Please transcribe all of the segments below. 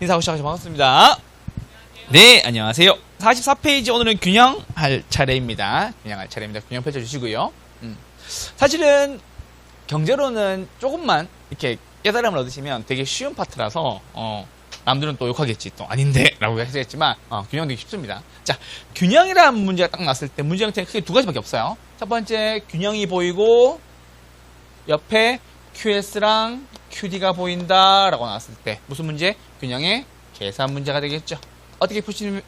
인사하고 시작하셔서 반갑습니다. 네, 안녕하세요. 44페이지 오늘은 균형할 차례입니다. 균형할 차례입니다. 균형 펼쳐주시고요. 사실은 경제로는 조금만 이렇게 깨달음을 얻으시면 되게 쉬운 파트라서 남들은 또 욕하겠지, 또 아닌데 라고 하시겠지만 균형 되게 쉽습니다. 자, 균형이라는 문제가 딱 났을 때 문제 형태는 크게 두 가지밖에 없어요. 첫 번째, 균형이 보이고 옆에 QS랑 QD가 보인다 라고 나왔을 때 무슨 문제? 균형의 계산 문제가 되겠죠. 어떻게 푸시면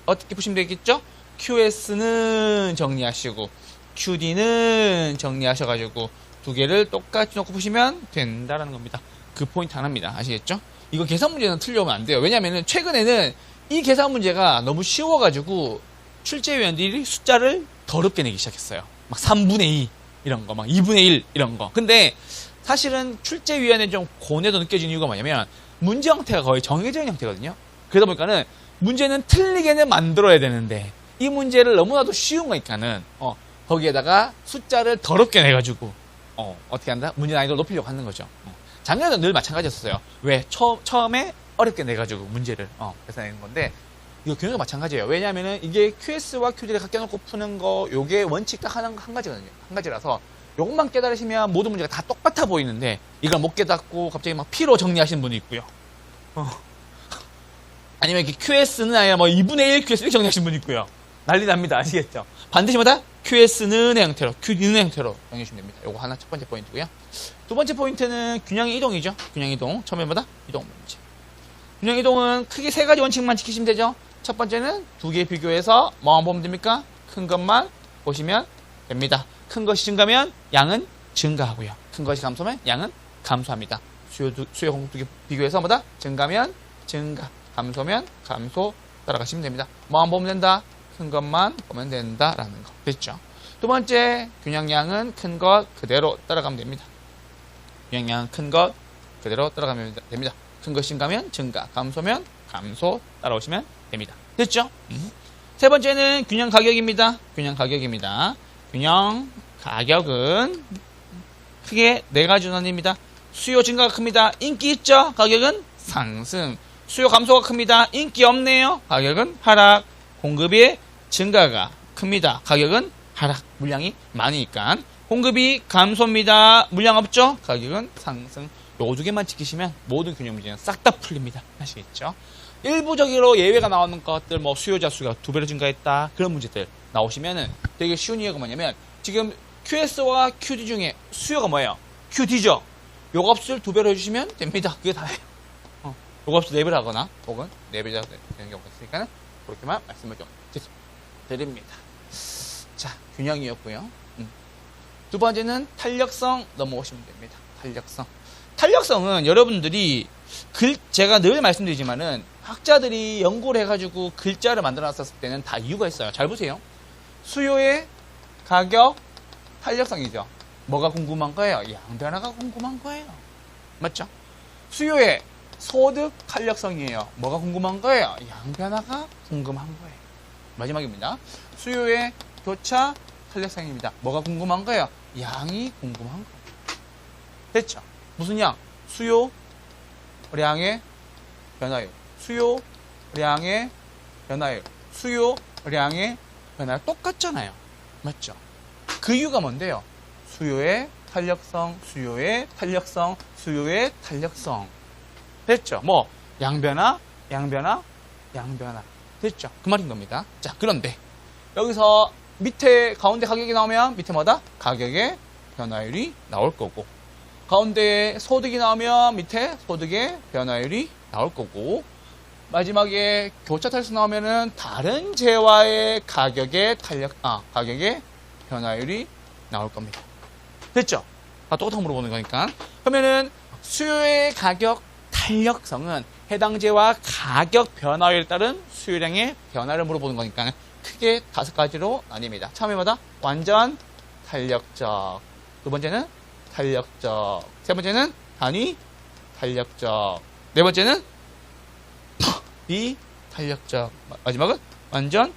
되겠죠? QS는 정리하시고 QD는 정리하셔가지고 두 개를 똑같이 놓고 푸시면 된다라는 겁니다. 그 포인트 하나입니다. 아시겠죠? 이거 계산 문제는 틀려오면 안 돼요. 왜냐면은 최근에는 이 계산 문제가 너무 쉬워가지고 출제위원들이 숫자를 더럽게 내기 시작했어요. 막 3분의 2 이런 거, 막 2분의 1 이런 거. 근데 사실은 출제위원회 좀 고뇌도 느껴지는 이유가 뭐냐면 문제 형태가 거의 정해져 있는 형태거든요. 그러다 보니까는 문제는 틀리게는 만들어야 되는데 이 문제를 너무나도 쉬운 거니까는 거기에다가 숫자를 더럽게 내가지고 어떻게 한다? 문제 난이도를 높이려고 하는 거죠. 작년에도 늘 마찬가지였어요. 왜? 처음에 어렵게 내가지고 문제를 계산하는 건데 이거 균형도 마찬가지예요. 왜냐하면은 이게 QS와 QD를 갖다 놓고 푸는 거 요게 원칙 딱 한 가지거든요. 한 가지라서 요것만 깨달으시면 모든 문제가 다 똑같아 보이는데 이걸 못 깨닫고 갑자기 막 P로 정리하시는 분이 있고요. 아니면 이렇게 QS는 아니라 뭐 2분의 1 QS 이렇게 정리하시는 분이 있고요. 난리 납니다. 아시겠죠? 반드시 마다 QS는 형태로, QD는 형태로 정리하시면 됩니다. 요거 하나 첫 번째 포인트고요. 두 번째 포인트는 균형의 이동이죠. 균형 이동. 처음에 마다 이동 문제. 균형 이동은 크게 세 가지 원칙만 지키시면 되죠. 첫 번째는 두 개 비교해서 뭐만 보면 됩니까? 큰 것만 보시면 됩니다. 큰 것이 증가하면 양은 증가하고요. 큰 것이 감소하면 양은 감소합니다. 수요 공급 두 개 비교해서 뭐다? 증가하면 증가, 감소면 감소 따라가시면 됩니다. 뭐만 보면 된다? 큰 것만 보면 된다라는 거. 됐죠? 두 번째, 균형량은 큰 것 그대로 따라가면 됩니다. 균형량은 큰 것 그대로 따라가면 됩니다. 큰 것이 증가하면 증가, 감소면 감소 따라오시면 됩니다. 됐죠? 세 번째는 균형 가격입니다. 균형 가격입니다. 균형 가격은 크게 네 가지 나뉩니다. 수요 증가가 큽니다. 인기 있죠? 가격은 상승. 수요 감소가 큽니다. 인기 없네요. 가격은 하락. 공급의 증가가 큽니다. 가격은 하락. 물량이 많으니까. 공급이 감소입니다. 물량 없죠? 가격은 상승. 요 두 개만 지키시면 모든 균형 문제는 싹 다 풀립니다. 아시겠죠? 일부적으로 예외가 나오는 것들, 뭐 수요자 수가 2배로 증가했다. 그런 문제들 나오시면은 되게 쉬운 이유가 뭐냐면 지금 QS와 QD 중에 수요가 뭐예요? QD죠? 요 값을 2배로 해주시면 됩니다. 그게 다예요. 요 값을 4배로 하거나 혹은 4배로 되는 경우가 있으니까 그렇게만 말씀을 좀 드립니다. 자, 균형이었고요. 두 번째는 탄력성 넘어오시면 됩니다. 탄력성은 여러분들이 제가 늘 말씀드리지만은 학자들이 연구를 해가지고 글자를 만들어 놨었을 때는 다 이유가 있어요. 잘 보세요. 수요의 가격, 탄력성이죠. 뭐가 궁금한 거예요? 양변화가 궁금한 거예요. 맞죠? 수요의 소득 탄력성이에요. 뭐가 궁금한 거예요? 양변화가 궁금한 거예요. 마지막입니다. 수요의 교차 탄력성입니다. 뭐가 궁금한 거예요? 양이 궁금한 거예요. 됐죠? 무슨 양? 수요량의 변화율. 수요량의 변화율. 수요량의 변화율 똑같잖아요. 맞죠? 그 이유가 뭔데요? 수요의 탄력성, 수요의 탄력성, 수요의 탄력성. 됐죠? 뭐 양변화, 양변화, 양변화. 됐죠? 그 말인 겁니다. 자, 그런데 여기서 밑에 가운데 가격이 나오면 밑에 뭐다? 가격의 변화율이 나올 거고 가운데에 소득이 나오면 밑에 소득의 변화율이 나올 거고 마지막에 교차 탈수 나오면은 다른 재화의 가격의 가격의 변화율이 나올 겁니다. 됐죠? 다 똑같은 거 물어보는 거니까. 그러면은 수요의 가격 탄력성은 해당 재화 가격 변화율에 따른 수요량의 변화를 물어보는 거니까 크게 5가지로 나뉩니다. 처음에 뭐다? 완전 탄력적. 두 번째는 탄력적. 세 번째는 단위 탄력적. 네 번째는 비탄력적. 마지막은 완전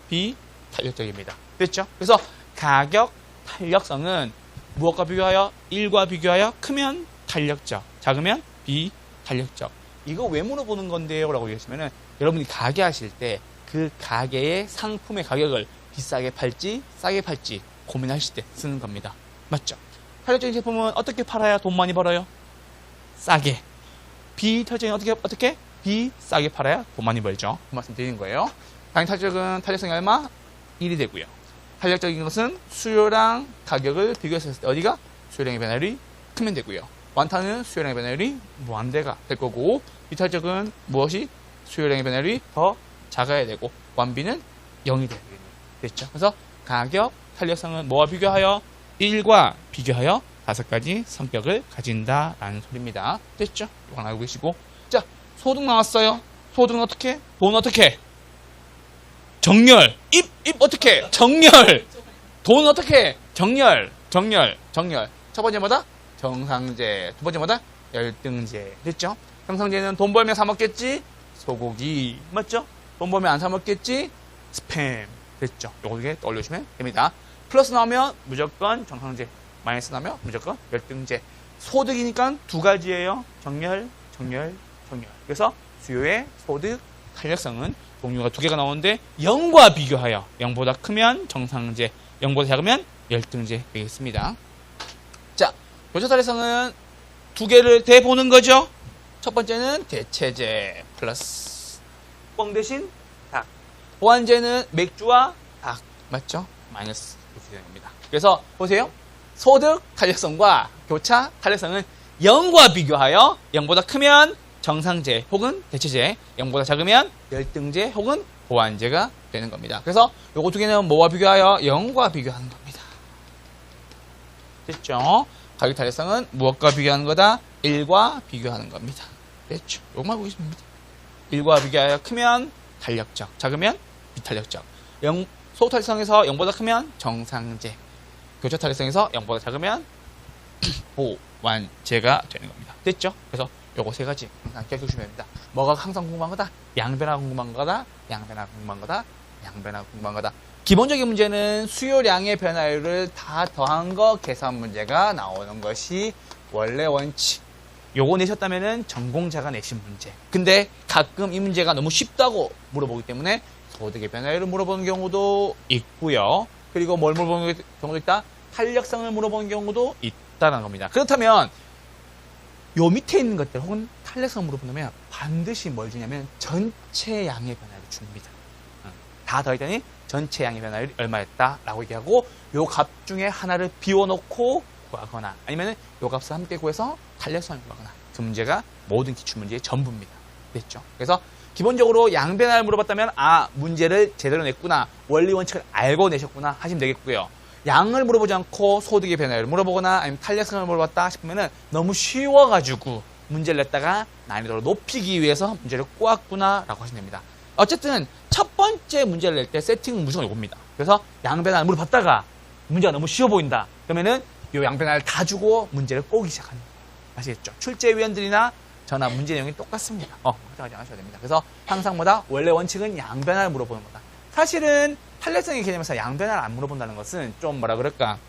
비탄력적입니다. 됐죠? 그래서 가격 탄력성은 무엇과 비교하여? 1과 비교하여 크면 탄력적, 작으면 비탄력적. 이거 왜 물어보는 건데요? 라고 얘기하시면은 여러분이 가게 하실 때 그 가게의 상품의 가격을 비싸게 팔지 싸게 팔지 고민하실 때 쓰는 겁니다. 맞죠? 탄력적인 제품은 어떻게 팔아야 돈 많이 벌어요? 싸게. 비탄력적인 어떻게? 비싸게 팔아야 돈 많이 벌죠. 그 말씀 드리는 거예요. 당연히 탄력성이 얼마? 1이 되고요. 탄력적인 것은 수요랑 가격을 비교했을 때 어디가? 수요량의 변화율이 크면 되고요. 완탄은 수요량의 변화율이 무한대가 될 거고, 비탄력은 무엇이? 수요량의 변화율이 더 작아야 되고, 완비는 0이 되겠네요. 됐죠? 그래서 가격, 탄력성은 뭐와 비교하여? 1과 비교하여 5가지 성격을 가진다라는 소리입니다. 됐죠? 이건 알고 계시고. 자, 소득 나왔어요. 소득은 어떻게? 돈 어떻게? 정렬. 입 어떻게? 정렬. 돈 어떻게? 정렬. 첫 번째 뭐다? 정상제. 두 번째 뭐다? 열등제. 됐죠? 정상제는 돈 벌면 사 먹겠지? 소고기. 맞죠? 돈 벌면 안 사 먹겠지? 스팸. 됐죠? 요거 두개 떠올려주시면 됩니다. 플러스 나오면 무조건 정상제. 마이너스 나오면 무조건 열등제. 소득이니까 두 가지예요. 정렬. 그래서 수요의 소득, 탄력성은 종류가 두 개가 나오는데 0과 비교하여 0보다 크면 정상제, 0보다 작으면 열등제 되겠습니다. 자, 교차 탄력성은 두 개를 대보는 거죠. 첫 번째는 대체제 플러스 뻥 대신 닭. 보완제는 맥주와 닭. 맞죠? 마이너스 이렇게 되는 겁니다. 그래서 보세요. 소득 탄력성과 교차 탄력성은 0과 비교하여 0보다 크면 정상제 혹은 대체제, 0보다 작으면 열등제 혹은 보완제가 되는 겁니다. 그래서 요거 두 개는 뭐와 비교하여? 0과 비교하는 겁니다. 됐죠? 가격 탄력성은 무엇과 비교하는 거다? 1과 비교하는 겁니다. 됐죠? 요거만 보고 있습니다. 1과 비교하여 크면 탄력적, 작으면 비탄력적. 소득 탄력성에서 0보다 크면 정상제, 교차 탄력성에서 0보다 작으면 보완제가 되는 겁니다. 됐죠? 그래서 요거 세 가지 항상 기억해 주시면 됩니다. 뭐가 항상 궁금한 거다? 양변화 궁금한 거다? 양변화 궁금한 거다? 양변화 궁금한 거다. 기본적인 문제는 수요량의 변화율을 다 더한 거 계산 문제가 나오는 것이 원래 원칙. 요거 내셨다면은 전공자가 내신 문제. 근데 가끔 이 문제가 너무 쉽다고 물어보기 때문에 소득의 변화율을 물어보는 경우도 있고요. 그리고 뭘 물어보는 경우도 있다? 탄력성을 물어보는 경우도 있다는 겁니다. 그렇다면 요 밑에 있는 것들 혹은 탄력성을 물어본다면 반드시 뭘 주냐면 전체 양의 변화율을 줍니다. 다 더했더니 전체 양의 변화율이 얼마였다라고 얘기하고 요 값 중에 하나를 비워놓고 구하거나 아니면 요 값을 함께 구해서 탄력성을 구하거나 그 문제가 모든 기출문제의 전부입니다. 됐죠? 그래서 기본적으로 양 변화를 물어봤다면 문제를 제대로 냈구나, 원리 원칙을 알고 내셨구나 하시면 되겠고요. 양을 물어보지 않고 소득의 변화율을 물어보거나 아니면 탄력성을 물어봤다 싶으면은 너무 쉬워가지고 문제를 냈다가 난이도를 높이기 위해서 문제를 꼬았구나 라고 하시면 됩니다. 어쨌든 첫 번째 문제를 낼 때 세팅은 무조건 이겁니다. 그래서 양 변화를 물어봤다가 문제가 너무 쉬워 보인다. 그러면은 이 양 변화를 다 주고 문제를 꼬기 시작하는 거예요. 아시겠죠? 출제위원들이나 저나 문제 내용이 똑같습니다. 걱정하지 않으셔도 됩니다. 그래서 항상 원래 원칙은 양 변화를 물어보는 거다. 사실은 탄력성의 개념에서 양 변화를 안 물어본다는 것은 좀 뭐라 그럴까,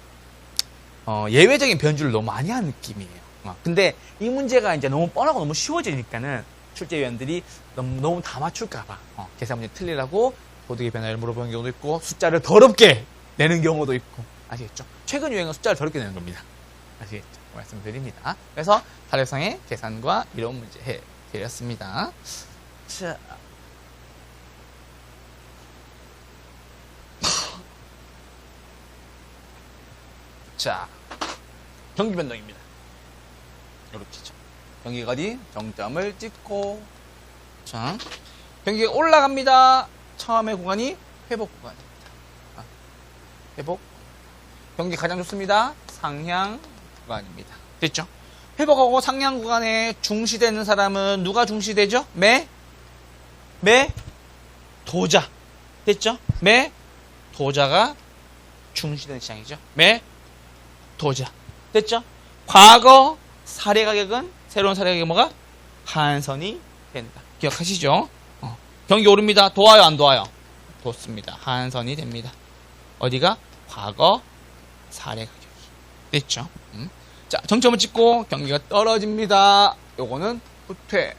예외적인 변주를 너무 많이 한 느낌이에요. 근데 이 문제가 이제 너무 뻔하고 너무 쉬워지니까는 출제위원들이 너무 다 맞출까봐 계산 문제 틀리라고 소득의 변화를 물어보는 경우도 있고 숫자를 더럽게 내는 경우도 있고. 아시겠죠? 최근 유행은 숫자를 더럽게 내는 겁니다. 아시겠죠? 말씀드립니다. 그래서 탄력성의 계산과 이런 문제 해드렸습니다. 자, 경기 변동입니다. 이렇게 죠. 경기가 어디? 정점을 찍고, 자, 경기가 올라갑니다. 처음의 구간이 회복 구간입니다. 회복. 경기 가장 좋습니다. 상향 구간입니다. 됐죠? 회복하고 상향 구간에 중시되는 사람은 누가 중시되죠? 도자. 됐죠? 도자가 중시되는 시장이죠. 도자. 됐죠? 과거 사례 가격은, 새로운 사례 가격이 뭐가? 하한선이 된다. 기억하시죠? 경기 오릅니다. 도와요, 안 도와요? 돋습니다. 하한선이 됩니다. 어디가? 과거 사례 가격이. 됐죠? 자, 정점을 찍고 경기가 떨어집니다. 요거는 후퇴.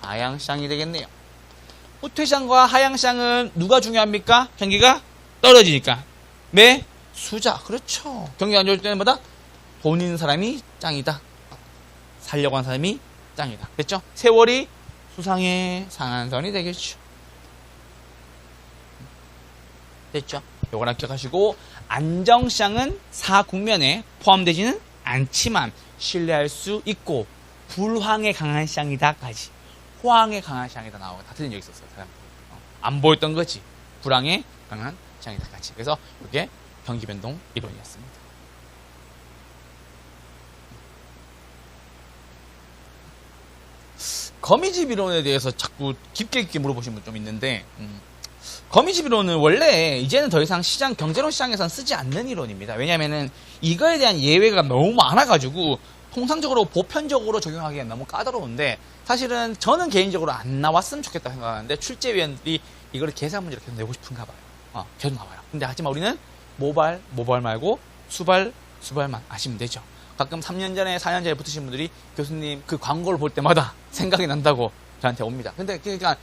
하향시장이 되겠네요. 후퇴시장과 하향시장은 누가 중요합니까? 경기가 떨어지니까. 매수자. 그렇죠. 경기가 안 좋을 때는 뭐다? 돈 있는 사람이 짱이다. 살려고 하는 사람이 짱이다. 됐죠? 세월이 수상의 상한선이 되겠죠. 됐죠? 요거나 기억하시고, 안정시장은 사국면에 포함되지는 않지만 신뢰할 수 있고 불황에 강한 시장이다까지. 호황에 강한 시장이다 나오고 다 틀린 적이 있었어요. 사람들이. 안 보였던 거지. 불황에 강한 시장이다까지. 그래서 이게 경기 변동 이론이었습니다. 거미집 이론에 대해서 자꾸 깊게 물어보시는 분 좀 있는데, 거미집 이론은 원래 이제는 더 이상 시장, 경제론 시장에서는 쓰지 않는 이론입니다. 왜냐면은 이거에 대한 예외가 너무 많아가지고 통상적으로 보편적으로 적용하기엔 너무 까다로운데, 사실은 저는 개인적으로 안 나왔으면 좋겠다 생각하는데 출제위원들이 이거를 계산 문제로 계속 내고 싶은가 봐요. 계속 나와요. 근데 하지만 우리는 모발 말고 수발만 아시면 되죠. 가끔 3년 전에 4년 전에 붙으신 분들이 교수님 그 광고를 볼 때마다 생각이 난다고 저한테 옵니다. 근데 그러니까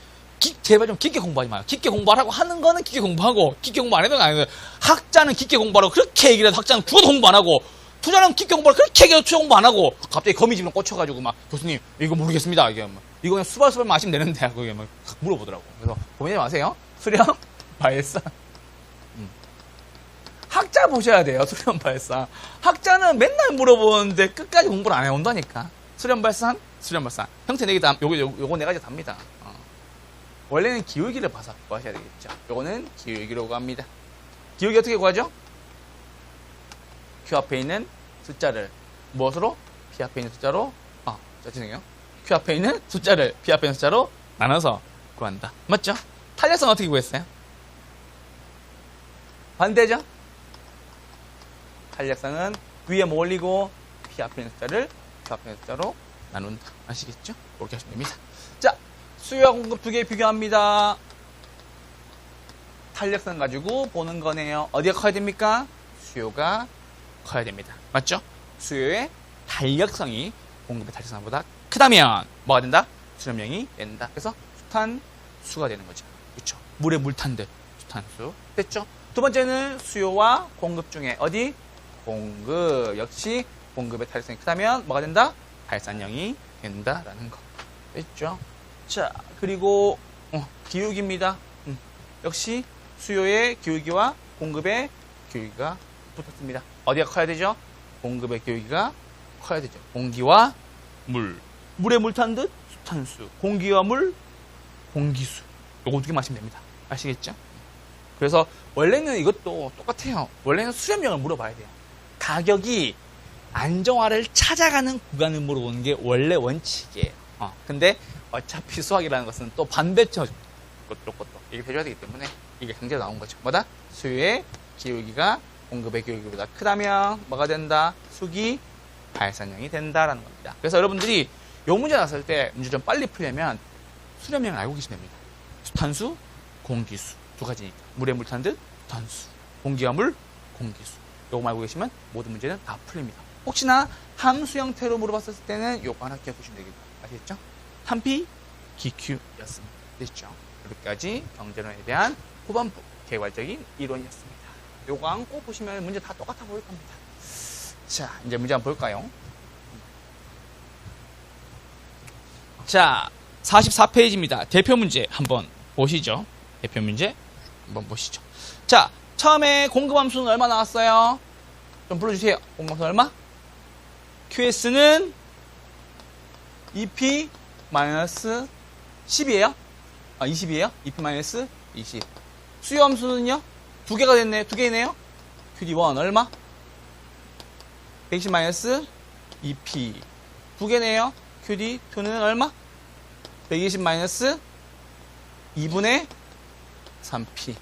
제발 좀 깊게 공부하지 마요. 깊게 공부하라고 하는 거는 깊게 공부하고 깊게 공부 안 해도 안 해도 학자는 깊게 공부하라고 그렇게 얘기를 해도 학자는 죽어도 공부 안 하고 투자는 깊게 공부하라고 그렇게 얘기해도 투자 공부 안 하고 갑자기 거미집을 꽂혀가지고 막 교수님 이거 모르겠습니다. 이게 뭐 이거 그냥 수발만 하시면 되는데 그게 막 물어보더라고. 그래서 고민하지 마세요. 수렴 발산. 학자 보셔야 돼요. 수렴 발산. 학자는 맨날 물어보는데 끝까지 공부를 안 해온다니까. 수렴 발산. 형태 4개 다 요거 4가지 답니다. 원래는 기울기를 봐서 구하셔야 되겠죠. 요거는 기울기로 구합니다. 기울기 어떻게 구하죠? Q 앞에 있는 숫자를 무엇으로? P 앞에 있는 숫자로 죄송해요. Q 앞에 있는 숫자를 P 앞에 있는 숫자로 나눠서 구한다. 맞죠? 탄력성 어떻게 구했어요? 반대죠? 탄력성은 위에 뭐 올리고 P 앞에 있는 숫자를 Q 앞에 있는 숫자로 나눈다. 아시겠죠? 그렇게 하시면 됩니다. 자, 수요와 공급 2개 비교합니다. 탄력성 가지고 보는 거네요. 어디가 커야 됩니까? 수요가 커야 됩니다. 맞죠? 수요의 탄력성이 공급의 탄력성보다 크다면 뭐가 된다? 수렴량이 된다. 그래서 수탄수가 되는 거죠. 그렇죠? 물에 물 탄 듯 수탄수. 됐죠? 두 번째는 수요와 공급 중에 어디? 공급. 역시 공급의 탄력성이 크다면 뭐가 된다? 발산량이 된다라는 거. 됐죠? 자, 그리고 기울기입니다. 역시 수요의 기울기와 공급의 기울기가 붙었습니다. 어디가 커야 되죠? 공급의 기울기가 커야 되죠. 공기와 물. 물에 물 탄 듯 수탄수. 공기와 물, 공기수. 요거 2개 마시면 됩니다. 아시겠죠? 그래서 원래는 이것도 똑같아요. 원래는 수렴량을 물어봐야 돼요. 가격이 안정화를 찾아가는 구간을 물어보는 게 원래 원칙이에요. 근데 어차피 수학이라는 것은 또 반대쪽 것도 이게 해줘야 되기 때문에 이게 강제로 나온 거죠. 뭐다? 수요의 기울기가 공급의 기울기보다 크다면 뭐가 된다? 수기 발산량이 된다라는 겁니다. 그래서 여러분들이 요 문제 나왔을 때 문제 좀 빨리 풀려면 수렴량을 알고 계시면 됩니다. 수탄수, 공기수 2가지니까 물에 물 탄 듯 수탄수, 공기와 물, 공기수. 요거 알고 계시면 모든 문제는 다 풀립니다. 혹시나 함수 형태로 물어봤을 때는 요거 하나 기억해주시면 되겠다. 아시겠죠? 3P, GQ였습니다. 됐죠? 여기까지 경제론에 대한 후반부 개괄적인 이론이었습니다. 요거 안고 보시면 문제 다 똑같아 보일 겁니다. 자, 이제 문제 한번 볼까요? 자, 44페이지입니다. 대표 문제 한번 보시죠. 대표 문제 한번 보시죠. 자, 처음에 공급함수는 얼마 나왔어요? 좀 불러주세요. 공급함수 얼마? QS는 EP 마이너스 10이에요? 20이에요? EP 마이너스 20. 수요 함수는요? 2개가 됐네요. 2개이네요. QD1 얼마? 120 마이너스 EP. 2개네요. QD2는 얼마? 120 마이너스 2분의 3P.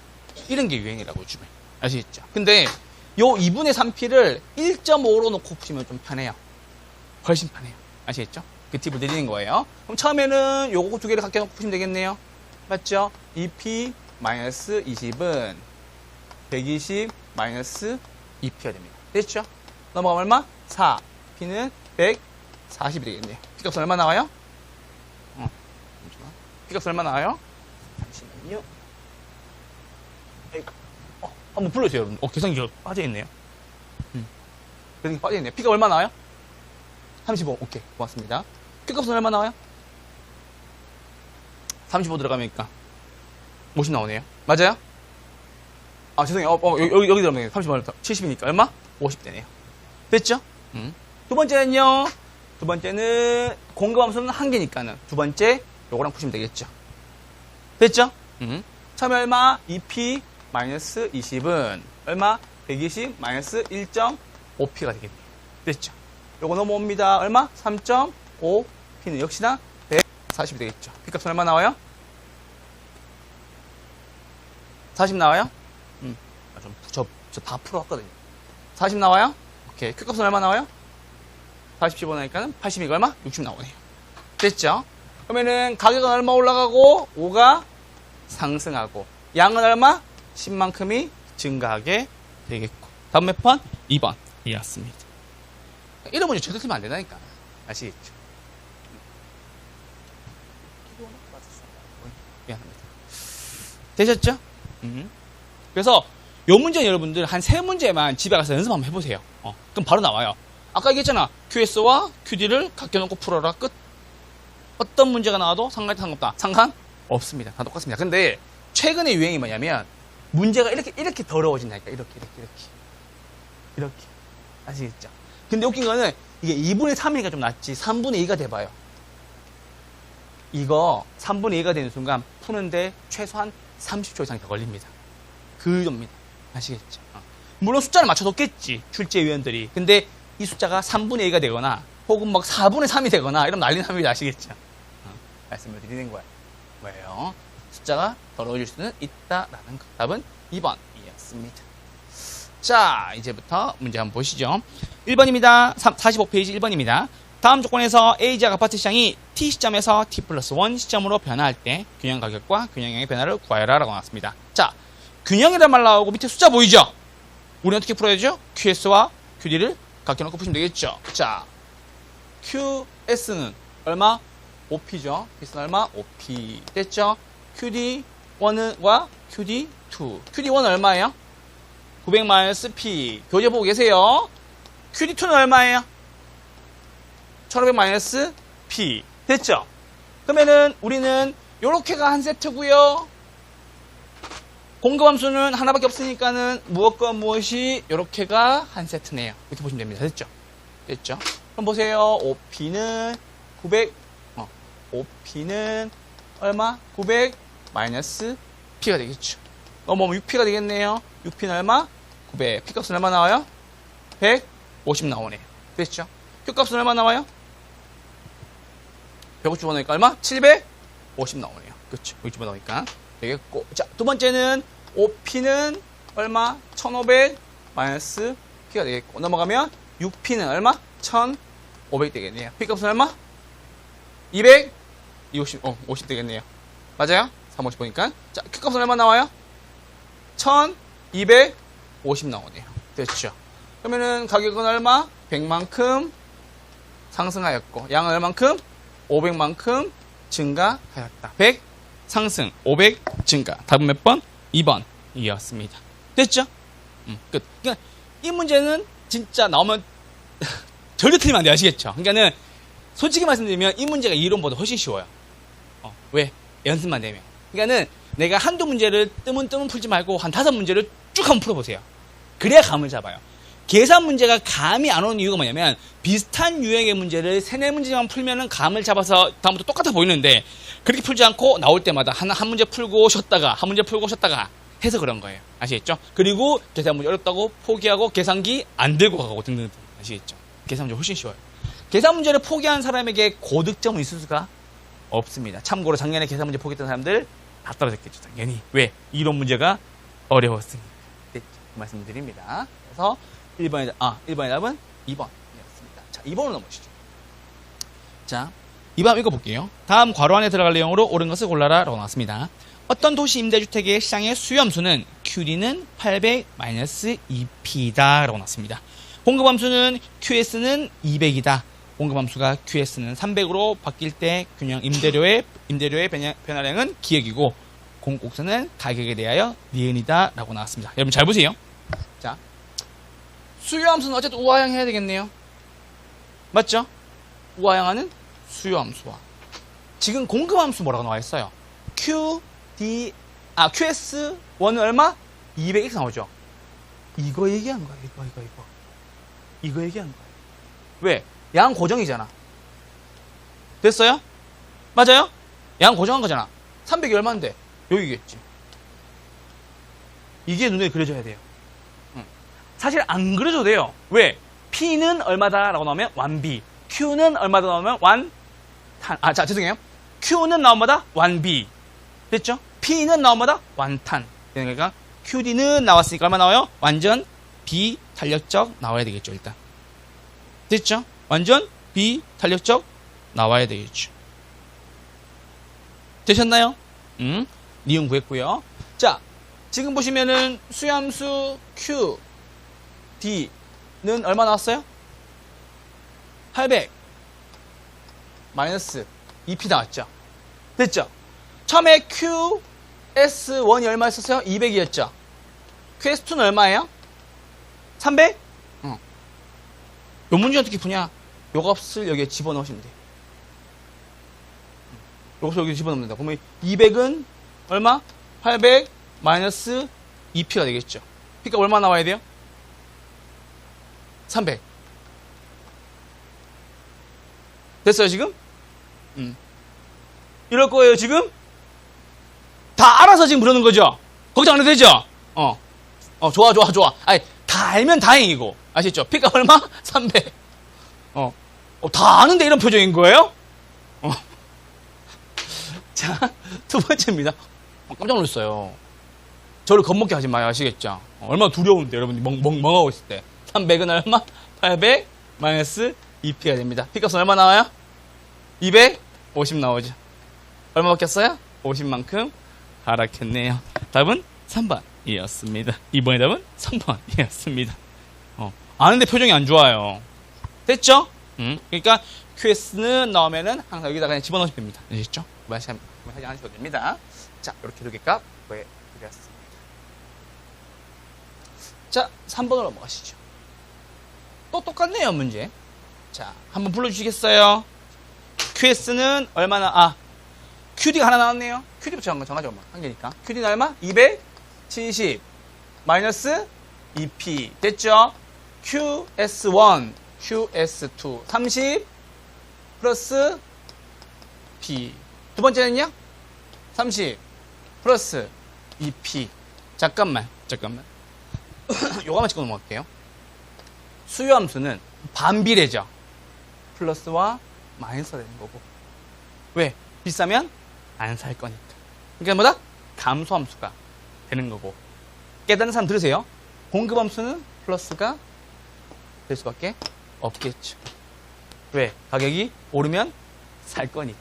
이런 게 유행이라고 요즘에. 아시겠죠? 근데 요 2분의 3P를 1.5로 놓고 푸시면 좀 편해요. 훨씬 편해요. 아시겠죠? 그 팁을 드리는 거예요. 그럼 처음에는 요거 2개를 갖게 놓고 푸시면 되겠네요. 맞죠? 2P 마이너스 20은 120 마이너스 2P가 됩니다. 됐죠? 넘어가면 얼마? 4. P는 140이 되겠네요. P값은 얼마 나와요? P값 얼마 나와요? 잠시만요. 한번 불러주세요, 여러분. 계산기 빠져있네요. 계산기 빠져있네요. P가 얼마 나와요? 35. 오케이. 고맙습니다. Q값은 얼마 나와요? 35 들어가니까 50 나오네요. 맞아요? 죄송해요. 여기 들어가면 35, 70이니까 얼마? 50 되네요. 됐죠? 두 번째는요. 두 번째는 공급함수는 한 개니까는 두 번째 요거랑 푸시면 되겠죠. 됐죠? 처음에 얼마? 2P 마이너스 20은 얼마? 120 마이너스 1.5P가 되겠네요. 됐죠? 요거 넘어옵니다. 얼마? 3.5P는 역시나 140이 되겠죠. P값은 얼마 나와요? 40 나와요? 저 다 풀어왔거든요. 40 나와요? 오케이. Q값은 얼마 나와요? 40 집어넣으니까 80이가 얼마? 60 나오네요. 됐죠? 그러면은 가격은 얼마 올라가고 5가 상승하고 양은 얼마? 10만큼이 증가하게 되겠고. 다음 몇 번? 2번 이었습니다. 이런 문제 절대 틀리면 안 된다니까. 아시겠죠? 미안합니다. 되셨죠? 그래서 요 문제는 여러분들 한 3문제만 집에 가서 연습 한번 해보세요. 그럼 바로 나와요. 아까 얘기했잖아. QS와 QD를 각겨놓고 풀어라. 끝. 어떤 문제가 나와도 상관없다. 상관없습니다. 다 똑같습니다. 근데 최근에 유행이 뭐냐면 문제가 이렇게 더러워진다니까. 이렇게. 아시겠죠? 근데 웃긴 거는 이게 2분의 3이니까 좀 낫지 3분의 2가 돼봐요. 이거 3분의 2가 되는 순간 푸는데 최소한 30초 이상이 더 걸립니다. 그 정도입니다. 아시겠죠? 물론 숫자를 맞춰뒀겠지. 출제위원들이. 근데 이 숫자가 3분의 2가 되거나 혹은 막 4분의 3이 되거나 이러면 난리 납니다. 아시겠죠? 말씀을 드리는 거예요. 뭐예요? 숫자가 더러워질 수는 있다라는 것. 답은 2번이었습니다. 자, 이제부터 문제 한번 보시죠. 1번입니다. 45페이지 1번입니다. 다음 조건에서 A 지역 아파트 시장이 T 시점에서 T 플러스 1 시점으로 변화할 때 균형 가격과 균형량의 변화를 구하여라 라고 나왔습니다. 자, 균형이란 말 나오고 밑에 숫자 보이죠? 우리는 어떻게 풀어야죠? QS와 QD를 각겨놓고 푸시면 되겠죠? 자, QS는 얼마? 5P죠? QS는 얼마? 5P. 됐죠? QD1과 QD2. QD1은 얼마예요? 900-P. 교재 보고 계세요. QD2는 얼마예요? 1500-P. 됐죠? 그러면은 우리는 요렇게가 한 세트고요. 공급함수는 하나밖에 없으니까는 무엇과 무엇이 요렇게가 한 세트네요. 이렇게 보시면 됩니다. 됐죠? 됐죠? 그럼 보세요. 5P는 900, 5P는 얼마? 900-P가 되겠죠. 넘어오면 6P가 되겠네요. 6P는 얼마? 900. P값은 얼마 나와요? 150 나오네요. 됐죠? Q값은 얼마 나와요? 150 집어넣으니까 얼마? 750 나오네요. 그렇죠? 여기 집어넣으니까 되겠고. 자, 두 번째는 5P는 얼마? 1500-P가 되겠고. 넘어가면 6P는 얼마? 1500 되겠네요. P값은 얼마? 50 되겠네요. 맞아요? 350 보니까. 자, Q값은 얼마 나와요? 1250 나오네요. 됐죠? 그러면은 가격은 얼마? 100만큼 상승하였고, 양은 얼만큼? 500만큼 증가하였다. 100 상승, 500 증가. 답은 몇 번? 2번이었습니다. 됐죠? 끝. 그러니까 이 문제는 진짜 나오면 절대 틀리면 안 돼요. 아시겠죠? 그러니까는 솔직히 말씀드리면 이 문제가 이론보다 훨씬 쉬워요. 왜? 연습만 되면. 그러니까는 내가 한두 문제를 뜨문뜨문 풀지 말고 한 5문제를 쭉 한번 풀어보세요. 그래야 감을 잡아요. 계산 문제가 감이 안 오는 이유가 뭐냐면 비슷한 유형의 문제를 3, 4문제만 풀면은 감을 잡아서 다음부터 똑같아 보이는데 그렇게 풀지 않고 나올 때마다 한 문제 풀고 쉬었다가 한 문제 풀고 쉬었다가 해서 그런 거예요. 아시겠죠? 그리고 계산 문제 어렵다고 포기하고 계산기 안 들고 가고 등등. 아시겠죠? 계산 문제 훨씬 쉬워요. 계산 문제를 포기한 사람에게 고득점은 있을 수가 없습니다. 참고로 작년에 계산 문제 포기했던 사람들 다 떨어졌겠죠. 당연히. 왜? 이론 문제가 어려웠으니까. 네, 그 말씀 드립니다. 그래서 1번의 답은 2번이었습니다. 자, 2번으로 넘어오시죠. 자, 2번 읽어볼게요. 다음 괄호 안에 들어갈 내용으로 옳은 것을 골라라 라고 나왔습니다. 어떤 도시 임대주택의 시장의 수요함수는 QD는 800-2P다 라고 나왔습니다. 공급함수는 QS는 200이다. 공급함수가 QS는 300으로 바뀔 때 균형 임대료의 변화량은 기억이고 공곡선은 가격에 대하여 니은이다 라고 나왔습니다. 여러분 잘 보세요. 자, 수요함수는 어쨌든 우하향 해야 되겠네요. 맞죠? 우하향하는 수요함수와 지금 공급함수 뭐라고 나와 있어요? QS1은 얼마? 200x 나오죠. 이거 얘기한 거야. 이거 얘기한 거야. 왜? 양 고정이잖아. 됐어요? 맞아요? 양 고정한 거잖아. 300이 얼마인데? 여기겠지. 이게 눈에 그려져야 돼요. 사실 안 그려줘도 돼요. 왜? P는 얼마다 라고 나오면 완비, Q는 얼마다 나오면 완탄. 자, 죄송해요. Q는 나온마다 완비. 됐죠? P는 나온마다 완탄. 그러니까 QD는 나왔으니까 얼마 나와요? 완전 비탄력적 나와야 되겠죠, 일단. 됐죠? 완전 비탄력적 나와야 되겠죠. 되셨나요? 니은 구했고요. 자, 지금 보시면은 수함수 Q, D는 얼마 나왔어요? 800 마이너스 2P 나왔죠. 됐죠? 처음에 QS1이 얼마였었어요? 200이었죠. QS2는 얼마예요? 300? 요 문제 어떻게 푸냐? 요 값을 여기에 집어넣으시면 돼요. 요것을 여기 집어넣습니다. 그러면 200은 얼마? 800 마이너스 2P가 되겠죠. P가 얼마 나와야 돼요? 300. 됐어요, 지금? 이럴 거예요, 지금? 다 알아서 지금 그러는 거죠? 걱정 안 해도 되죠? 좋아. 아니, 다 알면 다행이고. 아시죠? P가 얼마? 300. 다 아는데 이런 표정인 거예요? 자, 두 번째입니다. 깜짝 놀랐어요. 저를 겁먹게 하지 마요. 아시겠죠? 얼마나 두려운데, 여러분이 멍하고 있을 때. 300은 얼마? 800 마이너스 2P가 됩니다. P값은 얼마 나와요? 250 나오죠. 얼마 바뀌었어요? 50만큼 하락했네요. 답은 3번이었습니다. 이번의 답은 3번이었습니다. 아는데 표정이 안 좋아요. 됐죠? 그러니까 QS는 나오면은 항상 여기다가 그냥 집어넣으시면 됩니다. 아시겠죠? 하지 않으셔도 됩니다. 자, 이렇게 두 개 값 구해드렸습니다. 자, 3번으로 넘어가시죠. 또 똑같네요, 문제. 자, 한번 불러주시겠어요? QS는 얼마나, QD가 하나 나왔네요. QD부터 정하죠, 한 개니까. QD는 얼마? 270 마이너스 2P. 됐죠? QS1, QS2, 30 플러스 P. 두 번째는요? 30 플러스 2P. 잠깐만. 요거만 찍고 넘어갈게요. 수요함수는 반비례죠. 플러스와 마이너스가 되는 거고. 왜? 비싸면 안 살 거니까. 그러니까 뭐다? 감소함수가 되는 거고. 깨닫는 사람 들으세요. 공급함수는 플러스가 될 수밖에 없겠죠. 왜? 가격이 오르면 살 거니까.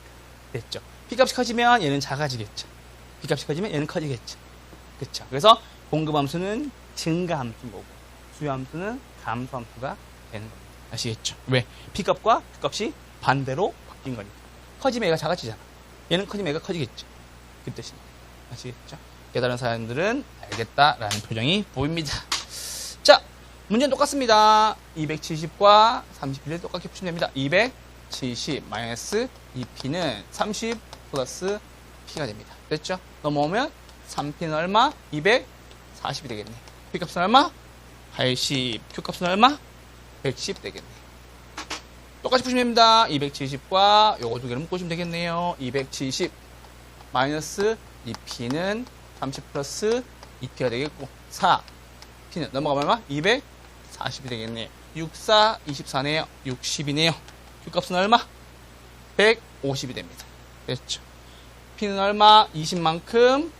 됐죠. P값이 커지면 얘는 작아지겠죠. P값이 커지면 얘는 커지겠죠. 그렇죠. 그래서 공급함수는 증가함수인 거고 수요함수는 감소함수가 되는 겁니다. 아시겠죠? 왜? P값과 Q값이 반대로 바뀐 거니까. 커지면 얘가 작아지잖아. 얘는 커지면 얘가 커지겠죠. 그 뜻입니다. 아시겠죠? 깨달은 사람들은 알겠다라는 표정이 보입니다. 자, 문제는 똑같습니다. 270과 31을 똑같게 푸시면 됩니다. 270 마이너스 2P는 30 플러스 P가 됩니다. 됐죠? 넘어오면 3P는 얼마? 240이 되겠네. P값은 얼마? 80. Q값은 얼마? 110 되겠네. 똑같이 푸시면 됩니다. 270과 요거 두 개를 묶으시면 되겠네요. 270 마이너스 2P는 30 플러스 2P가 되겠고 4P는 넘어가면 얼마? 240이 되겠네요. 6, 4, 24네요. 60이네요. Q값은 얼마? 150이 됩니다. 됐죠? P는 얼마? 20만큼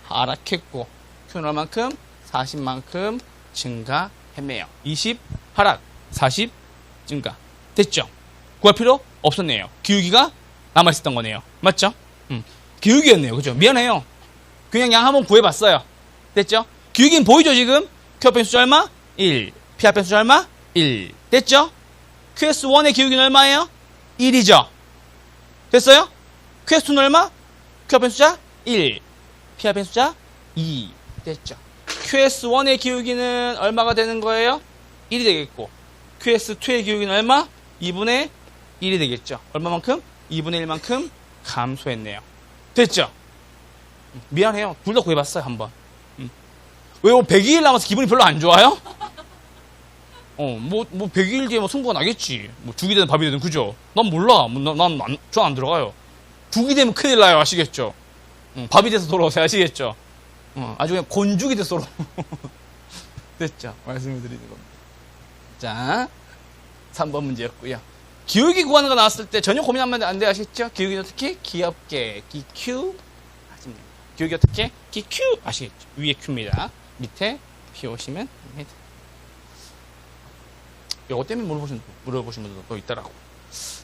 하락했고 Q는 얼만큼? 40만큼 증가했네요. 20 하락, 40 증가. 됐죠? 구할 필요 없었네요. 기울기가 남아있었던 거네요. 맞죠? 기울기였네요. 그죠? 미안해요. 그냥 양 한번 구해봤어요. 됐죠? 기울기는 보이죠, 지금? Q 앞에 숫자 얼마? 1. P 앞에 숫자 얼마? 1. 됐죠? QS1의 기울기는 얼마예요? 1이죠. 됐어요? QS2는 얼마? Q 앞에 숫자 1, P 앞에 숫자 2. 됐죠. QS1의 기울기는 얼마가 되는 거예요? 1이 되겠고, QS2의 기울기는 얼마? 2분의 1이 되겠죠. 얼마만큼? 2분의 1만큼 감소했네요. 됐죠? 미안해요. 둘 다 구해봤어요, 한번. 왜 102일 남아서 기분이 별로 안 좋아요? 102일 뒤에 승부가 나겠지. 죽이 되든 밥이 되든, 그죠? 난 몰라. 전 안 들어가요. 죽이 되면 큰일 나요. 아시겠죠? 밥이 돼서 돌아오세요. 아시겠죠? 아주 그냥 곤죽이 돼서 돌아오고. 됐죠? 말씀을 드리는 겁니다. 자, 3번 문제였고요. 기울기 구하는 거 나왔을 때 전혀 고민하면 안 돼. 아시겠죠? 기울기는 어떻게? 귀엽게. 기Q. 하시면 됩니다. 기울기 어떻게? 기Q. 아시겠죠? 위에 Q입니다. 밑에 P 오시면 됩니다. 이거 때문에 물어보신 분들도 또 있더라고.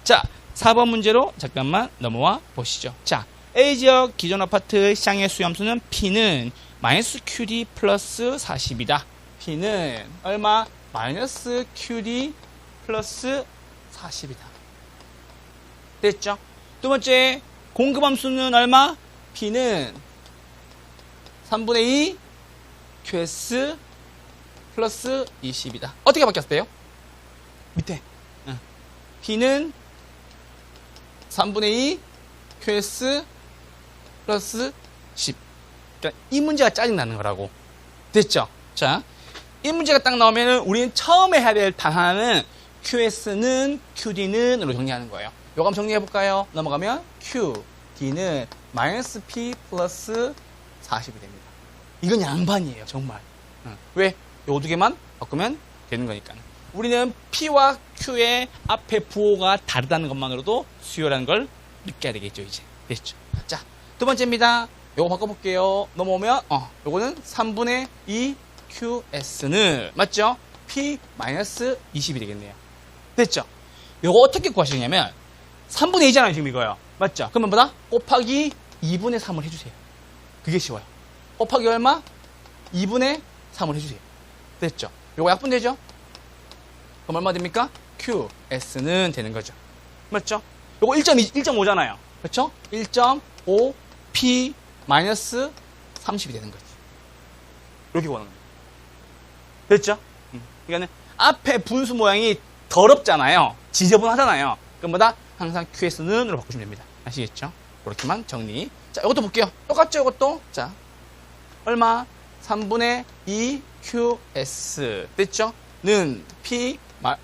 자, 4번 문제로 잠깐만 넘어와 보시죠. 자, A지역 기존 아파트 시장의 수요함수는 P는 마이너스 QD 플러스 40이다. P는 얼마? 마이너스 QD 플러스 40이다. 됐죠? 두 번째, 공급함수는 얼마? P는 3분의 2 QS 플러스 20이다. 어떻게 바뀌었어요? 밑에. P는 3분의 2 QS 플러스 10. 그러니까 이 문제가 짜증나는 거라고. 됐죠? 자, 이 문제가 딱 나오면은 우리는 처음에 해야 될 단어는 QS는 QD는 으로 정리하는 거예요. 요거 한번 정리해 볼까요? 넘어가면 QD는 마이너스 P 플러스 40이 됩니다. 이건 양반이에요, 정말. 왜? 요 두 개만 바꾸면 되는 거니까. 우리는 P와 Q의 앞에 부호가 다르다는 것만으로도 수요라는 걸 느껴야 되겠죠, 이제. 됐죠? 자, 두 번째입니다. 요거 바꿔볼게요. 넘어오면, 요거는 3분의 2 QS는, 맞죠? P 마이너스 20이 되겠네요. 됐죠? 요거 어떻게 구하시냐면, 3분의 2잖아요, 지금 이거요. 맞죠? 그러면 뭐다? 곱하기 2분의 3을 해주세요. 그게 쉬워요. 곱하기 얼마? 2분의 3을 해주세요. 됐죠? 요거 약분되죠? 그럼 얼마 됩니까? QS는 되는 거죠. 맞죠? 요거 1.5잖아요. 그렇죠? 1.5 P 마이너스 30이 되는 거지. 이렇게 구하는 겁니다. 됐죠? 그러니까 앞에 분수 모양이 더럽잖아요. 지저분하잖아요. 그럼 뭐다? 항상 QS는으로 바꾸시면 됩니다. 아시겠죠? 그렇게만 정리. 자, 이것도 볼게요. 똑같죠, 이것도? 자, 얼마? 3분의 2 QS. 됐죠? 는 P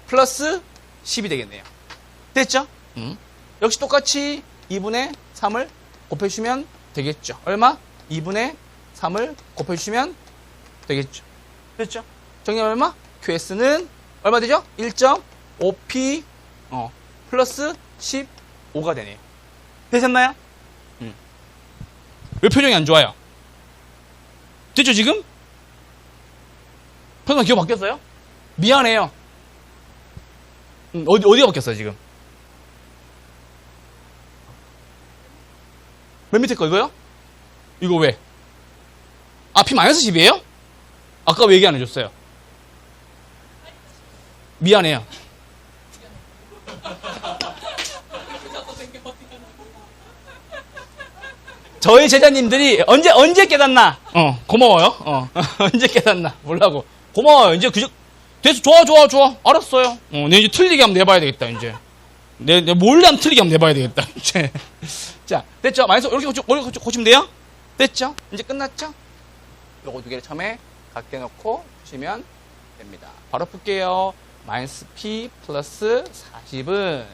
플러스 10이 되겠네요. 됐죠? 역시 똑같이 2분의 3을 곱해주시면 되겠죠. 얼마? 2분의 3을 곱해주시면 되겠죠. 됐죠? 정리하면 얼마? QS는 얼마 되죠? 1.5P 플러스 15가 되네요. 되셨나요? 왜 표정이 안 좋아요? 됐죠, 지금? 표정 기억 바뀌었어요? 미안해요. 어디가 바뀌었어요, 지금? 맨 밑에 거 이거요? 이거 왜? 아, P-10이에요? 아까 왜 얘기 안 해줬어요? 미안해요. 저희 제자님들이 언제 깨닫나? 고마워요. 언제 깨닫나? 몰라고. 고마워요. 이제 됐어. 좋아. 알았어요. 내 이제 틀리게 한번 내봐야 되겠다, 이제. 내 몰래 한번 틀리게 한번 내봐야 되겠다, 이제. 자, 됐죠? 마이너스, 이렇게 고치면 돼요? 됐죠? 이제 끝났죠? 요거 두 개를 처음에 각게 놓고 푸시면 됩니다. 바로 풀게요. 마이너스 P 플러스 40은,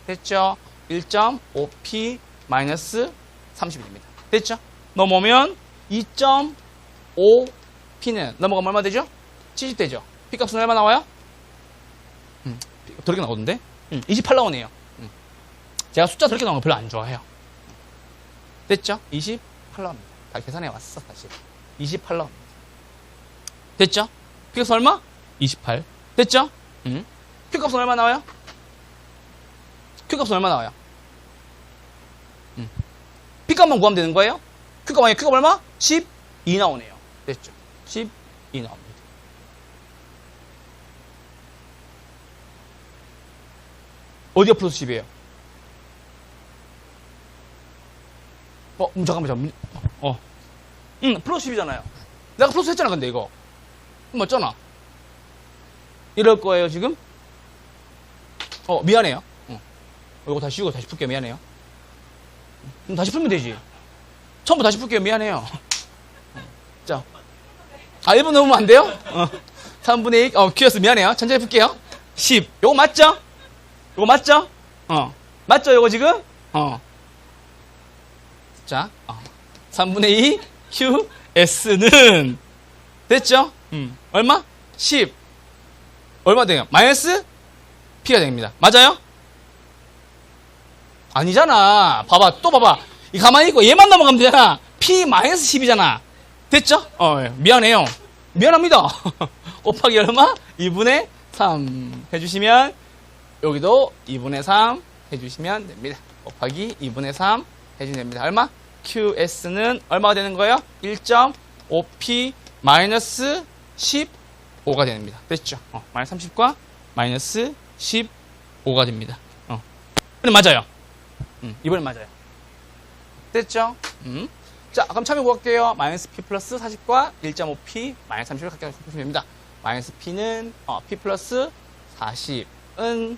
됐죠? 1.5P 마이너스 30이 됩니다. 됐죠? 넘어오면 2.5P는 넘어가면 얼마 되죠? 70 되죠? P 값은 얼마 나와요? 저렇게 나오던데? 28 나오네요. 제가 숫자 저렇게 나오는 거 별로 안 좋아해요. 됐죠? 28 나옵니다. 다 계산해 왔어, 사실. 28 나옵니다. 됐죠? P 값은 얼마? 28. 됐죠? Q 값은 얼마 나와요? Q 값은 얼마 나와요? P 값만 구하면 되는 거예요? Q 값, Q 값 얼마? 12 나오네요. 됐죠? 12 나옵니다. 어디가 플러스 10이에요? 잠깐만. 플러스 10이잖아요. 내가 플러스 했잖아, 근데 이거. 맞잖아. 이럴 거예요, 지금? 미안해요. 이거 다시 씌우고 다시 풀게요. 미안해요. 그럼 다시 풀면 되지. 처음부터 다시 풀게요. 미안해요. 자. 1분 넘으면 안 돼요? 3분의 1, Q였어. 미안해요. 천천히 풀게요. 10. 요거 맞죠? 요거 맞죠? 맞죠, 요거 지금? 자, 3분의 2 QS는 됐죠? 얼마? 10. 얼마 돼요? 마이너스 P가 됩니다. 맞아요? 아니잖아. 봐봐. 이 가만히 있고 얘만 넘어가면 되잖아. P 마이너스 10이잖아. 됐죠? 미안해요. 미안합니다. 곱하기 얼마? 2분의 3 해주시면 여기도 2분의 3 해주시면 됩니다. 곱하기 2분의 3 해주시면 됩니다. 얼마? QS는 얼마가 되는 거예요? 1.5P 마이너스 15가 됩니다. 됐죠? 마이너스 30과 마이너스 15가 됩니다. 이번엔 맞아요. 이번엔 맞아요. 됐죠? 자, 그럼 참여 볼게요. 마이너스 P 플러스 40과 1.5P 마이너스 30을 각각 곱하시면 됩니다. 마이너스 P는 P 플러스 40은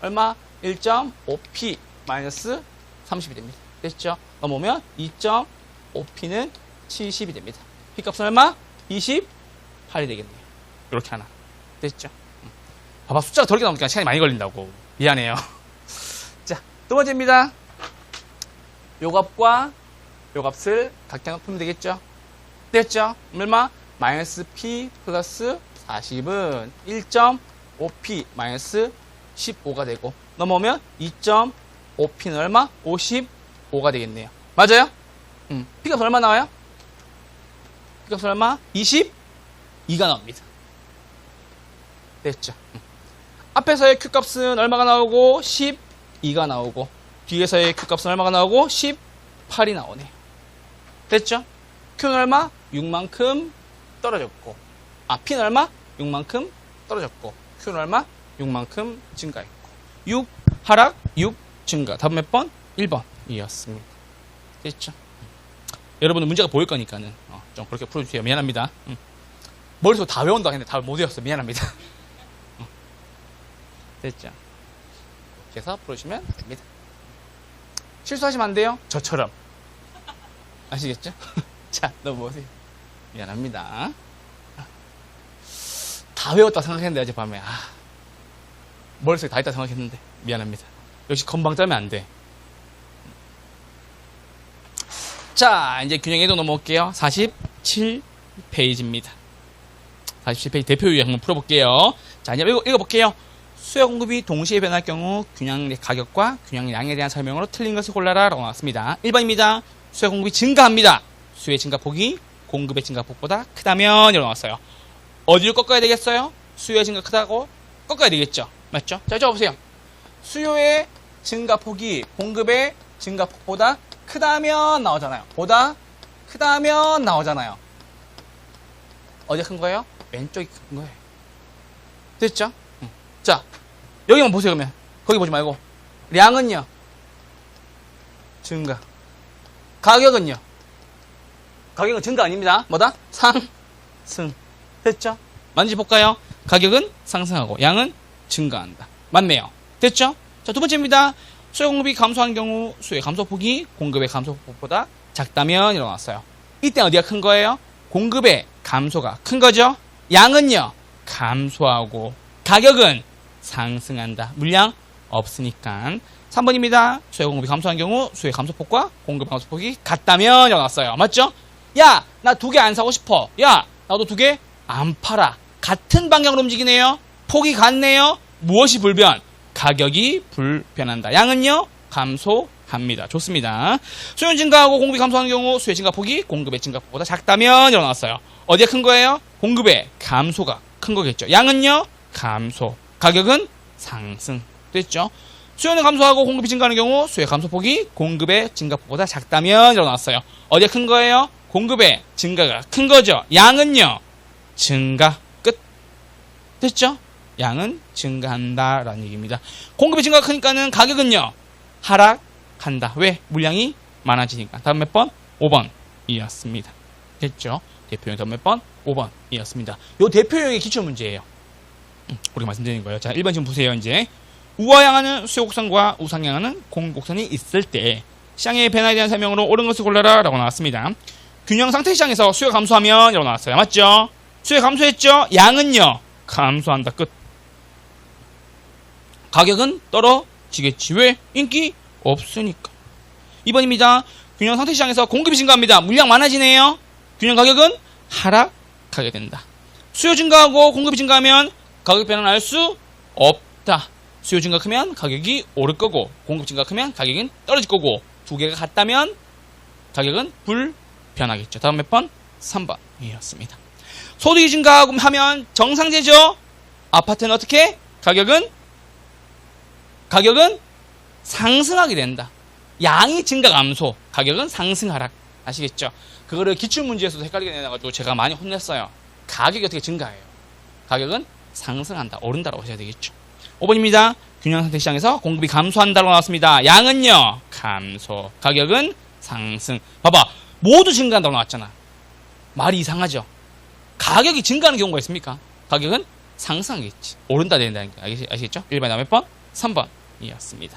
얼마? 1.5P 마이너스 30이 됩니다. 됐죠? 넘어오면 2.5P는 70이 됩니다. P 값은 얼마? 28이 되겠네요. 이렇게 하나. 됐죠? 봐봐, 숫자가 덜게 나오니까 시간이 많이 걸린다고. 미안해요. 자, 두 번째입니다. 요 값과 요 값을 각각 풀면 되겠죠? 됐죠? 얼마? 마이너스 P 플러스 40은 1.5P 마이너스 15가 되고 넘어오면 2.5P는 얼마? 55가 되겠네요. 맞아요? P 값은 얼마 나와요? P 값은 얼마? 22가 나옵니다. 됐죠? 앞에서의 Q 값은 얼마가 나오고 12가 나오고 뒤에서의 Q 값은 얼마가 나오고 18이 나오네요. 됐죠? Q는 얼마? 6만큼 떨어졌고 P는 얼마? 6만큼 떨어졌고 Q는 얼마? 6만큼 증가했고 6 하락 6 증가. 답은 몇 번? 1번이었습니다. 됐죠? 여러분은 문제가 보일 거니까는 좀 그렇게 풀어주세요. 미안합니다. 머릿속으로 다 외운다 했는데 다 못 외웠어. 미안합니다. 됐죠? 이렇게 해서 풀어주시면 됩니다. 실수하시면 안 돼요. 저처럼. 아시겠죠? 자, 넘어오세요. 미안합니다. 다 외웠다 생각했는데 어젯밤에 머릿속에 다 있다 생각했는데 미안합니다. 역시 건방 짜면 안 돼. 자, 이제 균형에도 넘어올게요. 47페이지입니다. 47페이지 대표 유형 한번 풀어볼게요. 자, 이제 읽어볼게요. 수요 공급이 동시에 변할 경우 균형의 가격과 균형량에 대한 설명으로 틀린 것을 골라라 라고 나왔습니다. 1번입니다. 수요 공급이 증가합니다. 수요의 증가폭이 공급의 증가폭보다 크다면 이라고 나왔어요. 어디를 꺾어야 되겠어요? 수요의 증가 크다고 꺾어야 되겠죠. 맞죠? 자, 적어보세요. 수요의 증가폭이 공급의 증가폭보다 크다면 나오잖아요. 보다 크다면 나오잖아요. 어디가 큰 거예요? 왼쪽이 큰 거예요. 됐죠? 자, 여기만 보세요. 그러면 거기 보지 말고 량은요 증가, 가격은요 가격은 증가 아닙니다. 뭐다? 상승. 됐죠? 만지 볼까요? 가격은 상승하고 양은 증가한다. 맞네요. 됐죠? 자, 두 번째입니다. 수요 공급이 감소한 경우 수요의 감소폭이 공급의 감소폭보다 작다면 이라고 나왔어요. 이때 어디가 큰 거예요? 공급의 감소가 큰 거죠. 양은요 감소하고 가격은 상승한다. 물량 없으니까. 3번입니다. 수요 공급이 감소한 경우 수요의 감소폭과 공급 감소폭이 같다면 이라고 나왔어요. 맞죠? 야, 나 2개 안 사고 싶어. 야, 나도 2개 안 팔아. 같은 방향으로 움직이네요. 폭이 같네요. 무엇이 불변? 가격이 불변한다. 양은요 감소합니다. 좋습니다. 수요 증가하고 공급이 감소하는 경우 수요 증가폭이 공급의 증가폭보다 작다면 이라고 나왔어요. 어디가 큰 거예요? 공급의 감소가 큰 거겠죠. 양은요 감소, 가격은 상승. 됐죠? 수요는 감소하고 공급이 증가하는 경우 수요의 감소폭이 공급의 증가폭보다 작다면 이라고 나왔어요. 어디가 큰 거예요? 공급의 증가가 큰 거죠. 양은요 증가. 끝. 됐죠? 양은 증가한다라는 얘기입니다. 공급이 증가가 크니까는 가격은요 하락한다. 왜? 물량이 많아지니까. 다음 몇 번? 5번이었습니다. 됐죠? 대표용 다음 몇 번? 5번이었습니다. 요 대표용의 기출 문제예요. 우리가 말씀드린 거예요. 자, 1번 지금 보세요. 이제 우하향하는 수요 곡선과 우상향하는 공급 곡선이 있을 때 시장의 변화에 대한 설명으로 옳은 것을 골라라 라고 나왔습니다. 균형 상태 시장에서 수요가 감소하면 이라고 나왔어요. 맞죠? 수요가 감소했죠? 양은요 감소한다. 끝. 가격은 떨어지겠지. 왜? 인기 없으니까. 2번입니다. 균형 상태 시장에서 공급이 증가합니다. 물량 많아지네요. 균형 가격은 하락하게 된다. 수요 증가하고 공급이 증가하면 가격 변화는 알 수 없다. 수요 증가 크면 가격이 오를 거고 공급 증가 크면 가격은 떨어질 거고 두 개가 같다면 가격은 불변하겠죠. 다음 몇 번? 3번이었습니다. 소득이 증가하면 정상제죠. 아파트는 어떻게? 가격은 상승하게 된다. 양이 증가 감소, 가격은 상승 하락. 아시겠죠? 그거를 기출문제에서도 헷갈리게 내놔가지고 제가 많이 혼냈어요. 가격이 어떻게 증가해요? 가격은 상승한다. 오른다라고 하셔야 되겠죠. 5번입니다. 균형 상태 시장에서 공급이 감소한다고 나왔습니다. 양은요 감소, 가격은 상승. 봐봐, 모두 증가한다고 나왔잖아. 말이 이상하죠? 가격이 증가하는 경우가 있습니까? 가격은 상승하겠지. 오른다 된다는 게 아시겠죠? 1번 다음 몇 번? 3번이었습니다.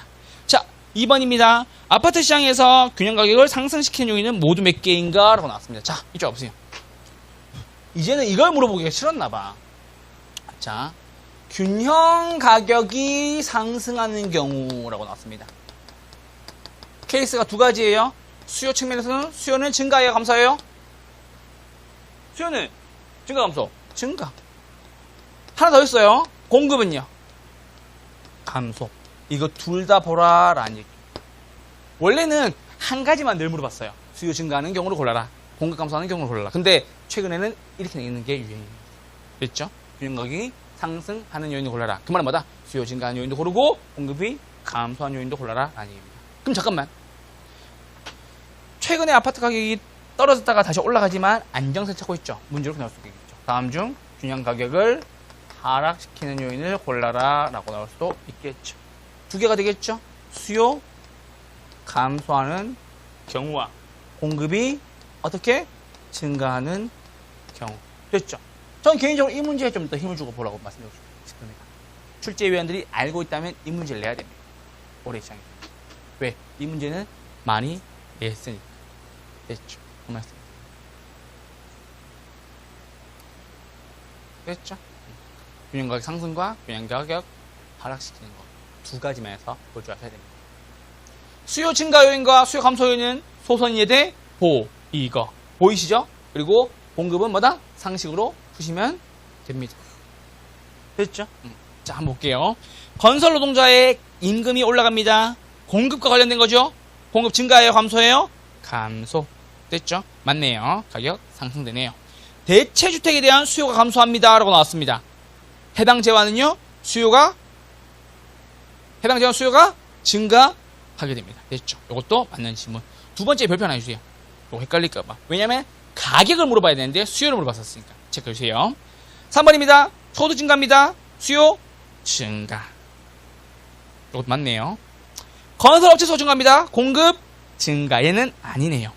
자, 2번입니다. 아파트 시장에서 균형 가격을 상승시키는 요인은 모두 몇 개인가? 라고 나왔습니다. 자, 이쪽 보세요. 이제는 이걸 물어보기가 싫었나 봐. 자, 균형 가격이 상승하는 경우라고 나왔습니다. 케이스가 두 가지예요. 수요 측면에서는 수요는 증가해요, 감소해요? 수요는 증가, 감소? 증가. 하나 더 있어요. 공급은요? 감소. 이거 둘 다 보라라는 얘기. 원래는 한 가지만 늘 물어봤어요. 수요 증가하는 경우를 골라라. 공급 감소하는 경우를 골라라. 근데 최근에는 이렇게 있는 게 유행입니다. 됐죠? 균형 가격이 상승하는 요인도 골라라. 그 말은 뭐다? 수요 증가하는 요인도 고르고 공급이 감소하는 요인도 골라라 라는 얘기입니다. 그럼 잠깐만. 최근에 아파트 가격이 떨어졌다가 다시 올라가지만 안정세 찾고 있죠. 문제로 나올 수 있겠죠. 다음 중 균형 가격을 하락시키는 요인을 골라라 라고 나올 수도 있겠죠. 두 개가 되겠죠. 수요 감소하는 경우와 공급이 어떻게 증가하는 경우. 됐죠. 저는 개인적으로 이 문제에 좀 더 힘을 주고 보라고 말씀드리고 싶습니다. 출제위원들이 알고 있다면 이 문제를 내야 됩니다. 올해 시장에. 왜? 이 문제는 많이 냈으니까. 됐죠. 그 말씀. 됐죠. 균형 가격 상승과 균형 가격 하락시키는 것. 두 가지만 해서 볼 줄 아셔야 됩니다. 수요 증가 요인과 수요 감소 요인은 소선이에 보이거. 보이시죠? 그리고 공급은 뭐다? 상식으로 푸시면 됩니다. 됐죠? 자, 한번 볼게요. 건설 노동자의 임금이 올라갑니다. 공급과 관련된 거죠? 공급 증가해요? 감소해요? 감소. 됐죠? 맞네요. 가격 상승되네요. 대체주택에 대한 수요가 감소합니다. 라고 나왔습니다. 해당 재화는요? 해당 재화 수요가 증가하게 됩니다. 됐죠? 이것도 맞는 질문. 두 번째 별표 하나 해주세요. 이거 헷갈릴까봐. 왜냐면 가격을 물어봐야 되는데 수요를 물어봤었으니까. 체크해주세요. 3번입니다. 소득 증가입니다. 수요 증가. 이것도 맞네요. 건설업체 수요 증가입니다. 공급 증가. 얘는 아니네요.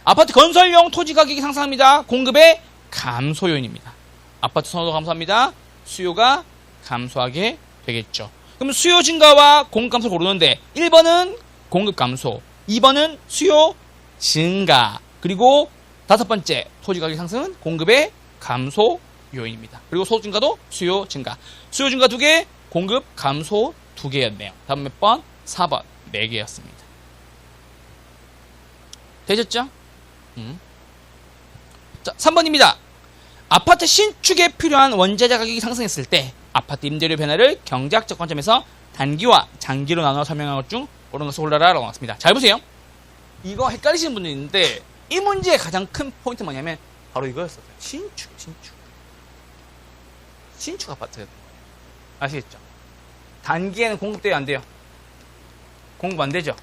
아파트 건설용 토지 가격이 상승합니다. 공급의 감소 요인입니다. 아파트 선호도 감소합니다. 수요가 감소하게 되겠죠. 그럼 수요 증가와 공급 감소를 고르는데 1번은 공급 감소, 2번은 수요 증가, 그리고 다섯 번째 토지 가격 상승은 공급의 감소 요인입니다. 그리고 소득 증가도 수요 증가. 수요 증가 2개, 공급 감소 2개였네요. 다음 몇 번? 4번 4개였습니다. 되셨죠? 자, 3번입니다. 아파트 신축에 필요한 원자재 가격이 상승했을 때 아파트 임대료 변화를 경제학적 관점에서 단기와 장기로 나눠 설명한 것 중 옳은 것을 골라라 라고 나왔습니다. 잘 보세요. 이거 헷갈리시는 분도 있는데 이 문제의 가장 큰 포인트 뭐냐면 바로 이거였어요. 신축 아파트. 아시겠죠? 단기에는 공급돼요, 안 돼요? 공급 안 되죠?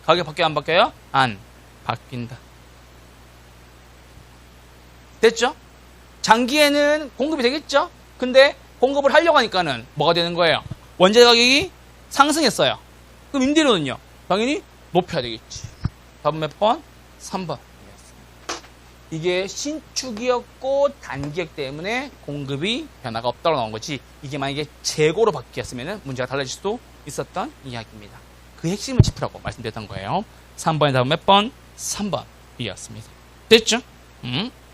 가격 바뀌어요, 안 바뀌어요? 안 바뀐다. 됐죠? 장기에는 공급이 되겠죠? 근데 공급을 하려고 하니까는 뭐가 되는 거예요? 원재 가격이 상승했어요. 그럼 임대료는요? 당연히 높여야 되겠지. 답은 몇 번? 3번. 이게 신축이었고 단기역 때문에 공급이 변화가 없다고 나온 거지. 이게 만약에 재고로 바뀌었으면 문제가 달라질 수도 있었던 이야기입니다. 그 핵심을 짚으라고 말씀드렸던 거예요. 3번의 답은 몇 번? 3번 B였습니다. 됐죠?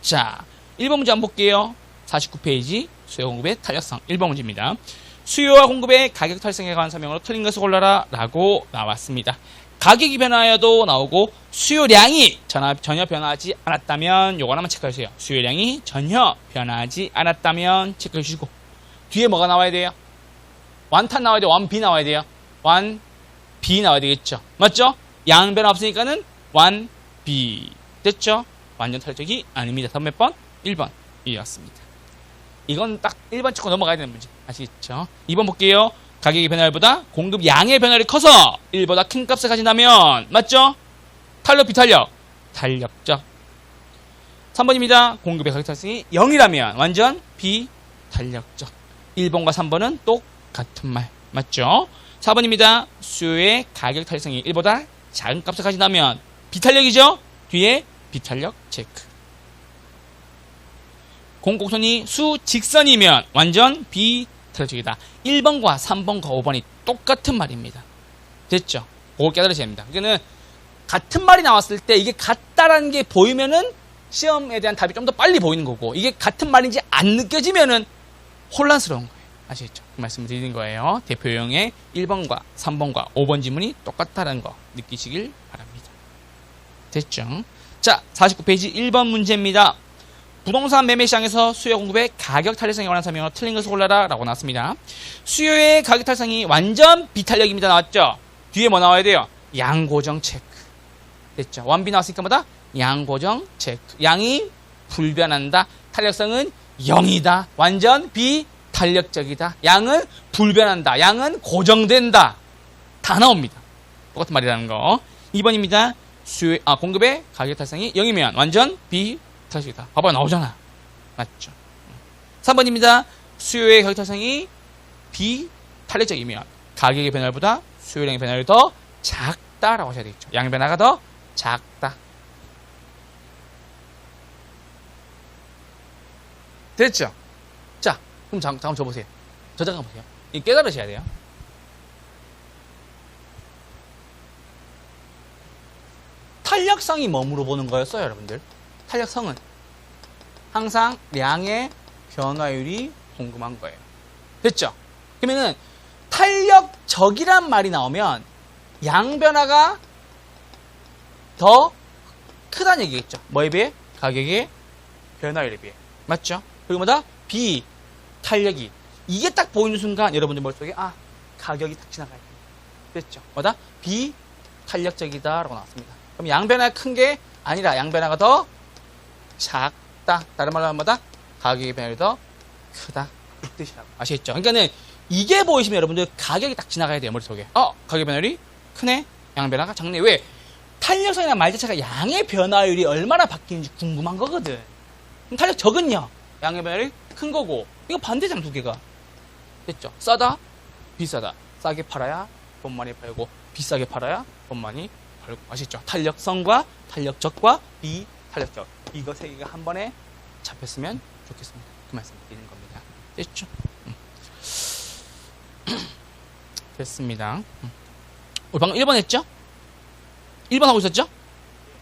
자, 1번 문제 한번 볼게요. 49페이지 수요 공급의 탄력성 1번 문제입니다. 수요와 공급의 가격 탈성에 관한 설명으로 틀린 것을 골라라 라고 나왔습니다. 가격이 변화하여도 나오고 수요량이 전혀 변화하지 않았다면 요거 하나만 체크해주세요. 수요량이 전혀 변화하지 않았다면 체크해주시고 뒤에 뭐가 나와야 돼요? 완탄 나와야 돼요? 완비 나와야 돼요? 완비 나와야 되겠죠? 맞죠? 양 변화 없으니까는 완비 됐죠? 완전 탈적이 아닙니다. 다음 몇 번? 1번 이었습니다. 이건 딱 1번 찍고 넘어가야 되는 문제 아시겠죠? 2번 볼게요. 가격의 변화율보다 공급 양의 변화율이 커서 1보다 큰 값을 가진다면 맞죠? 탄력 비탄력 탄력적. 3번입니다. 공급의 가격 탈성이 0이라면 완전 비탄력적. 1번과 3번은 똑같은 말 맞죠? 4번입니다. 수요의 가격 탈성이 1보다 작은 값을 가진다면 비탄력이죠? 뒤에 비탄력 체크. 공곡선이 수직선이면 완전 비탄력적이다. 1번과 3번과 5번이 똑같은 말입니다. 됐죠? 그걸 깨달으셔야 됩니다. 그러니까 같은 말이 나왔을 때 이게 같다라는 게 보이면은 시험에 대한 답이 좀 더 빨리 보이는 거고 이게 같은 말인지 안 느껴지면은 혼란스러운 거예요. 아시겠죠? 그 말씀을 드리는 거예요. 대표형의 1번과 3번과 5번 지문이 똑같다는 거 느끼시길 바랍니다. 됐죠? 자, 49페이지 1번 문제입니다. 부동산 매매 시장에서 수요 공급의 가격 탄력성에 관한 설명으로 틀린 것을 골라라 라고 나왔습니다. 수요의 가격 탄력성이 완전 비탄력입니다. 나왔죠? 뒤에 뭐 나와야 돼요? 양고정 체크. 됐죠? 완비 나왔으니까 뭐다? 양고정 체크. 양이 불변한다. 탄력성은 0이다. 완전 비탄력적이다. 양은 불변한다. 양은 고정된다. 다 나옵니다. 똑같은 말이라는 거. 2번입니다. 공급의 가격 탄력성이 0이면 완전 비탄력적이다. 봐봐요. 나오잖아. 맞죠? 3번입니다. 수요의 가격 탄력성이 비탄력적이면 가격의 변화율보다 수요량의 변화율이 더 작다라고 하셔야 되겠죠. 양 변화가 더 작다. 됐죠? 자, 그럼 잠깐 줘보세요. 저 잠깐 보세요. 이 깨달으셔야 돼요. 탄력성이 뭐로 보는 거였어요, 여러분들? 탄력성은 항상 양의 변화율이 궁금한 거예요. 됐죠? 그러면은 탄력적이란 말이 나오면 양 변화가 더 크다는 얘기겠죠. 뭐에 비해? 가격의 변화율에 비해. 맞죠? 그리고 뭐다? 비탄력이. 이게 딱 보이는 순간 여러분들 머릿속에 가격이 딱 지나가요. 됐죠? 뭐다? 비탄력적이다 라고 나왔습니다. 그럼 양 변화가 큰 게 아니라 양 변화가 더 작다. 다른 말로 하면 뭐다? 가격의 변화율이 더 크다. 이 뜻이라고. 아시겠죠? 그러니까는 이게 보이시면 여러분들 가격이 딱 지나가야 돼요. 머릿속에. 가격 변화율이 크네? 양 변화가 작네. 왜? 탄력성이라는 말 자체가 양의 변화율이 얼마나 바뀌는지 궁금한 거거든. 그럼 탄력 적은요? 양의 변화율이 큰 거고. 이거 반대잖아, 두 개가. 됐죠? 싸다? 비싸다. 싸게 팔아야 돈 많이 팔고, 비싸게 팔아야 돈 많이 팔고. 아시죠? 탄력성과 탄력적과 비탄력적. 이거 세 개가 한 번에 잡혔으면 좋겠습니다. 그 말씀 드리는 겁니다. 됐죠? 됐습니다. 우리 방금 1번 했죠? 1번 하고 있었죠?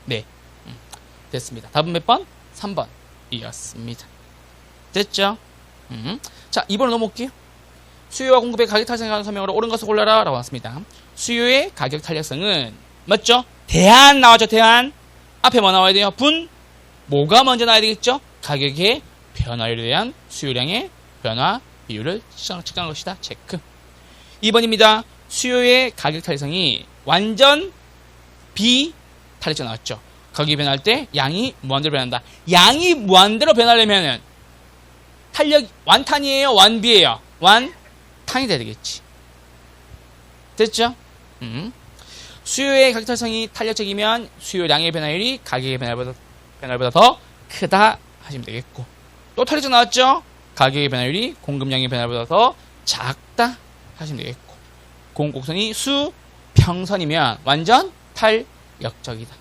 네. 됐습니다. 답은 몇 번? 3번 이었습니다. 됐죠? 자, 2번으로 넘어올게요. 수요와 공급의 가격 탄력성에 관한 설명으로 옳은 것을 골라라 라고 나왔습니다. 수요의 가격 탄력성은 맞죠? 대안 나왔죠? 대안. 앞에 뭐 나와야 돼요? 분. 뭐가 먼저 나와야 되겠죠? 가격의 변화율에 대한 수요량의 변화 비율을 측정한 것이다. 체크. 2번입니다. 수요의 가격 탄력성이 완전 비탄력적 나왔죠. 가격이 변할 때 양이 무한대로 변한다. 양이 무한대로 변하려면은 탄력 완탄이에요? 완비예요? 완탄이 돼야 되겠지. 됐죠? 수요의 가격 탄력성이 탄력적이면 수요량의 변화율이 가격의 변화율보다 더 크다 하시면 되겠고, 또 탄력적 나왔죠? 가격의 변화율이 공급량의 변화보다 더 작다 하시면 되겠고, 공곡선이 수평선이면 완전 탄력적이다.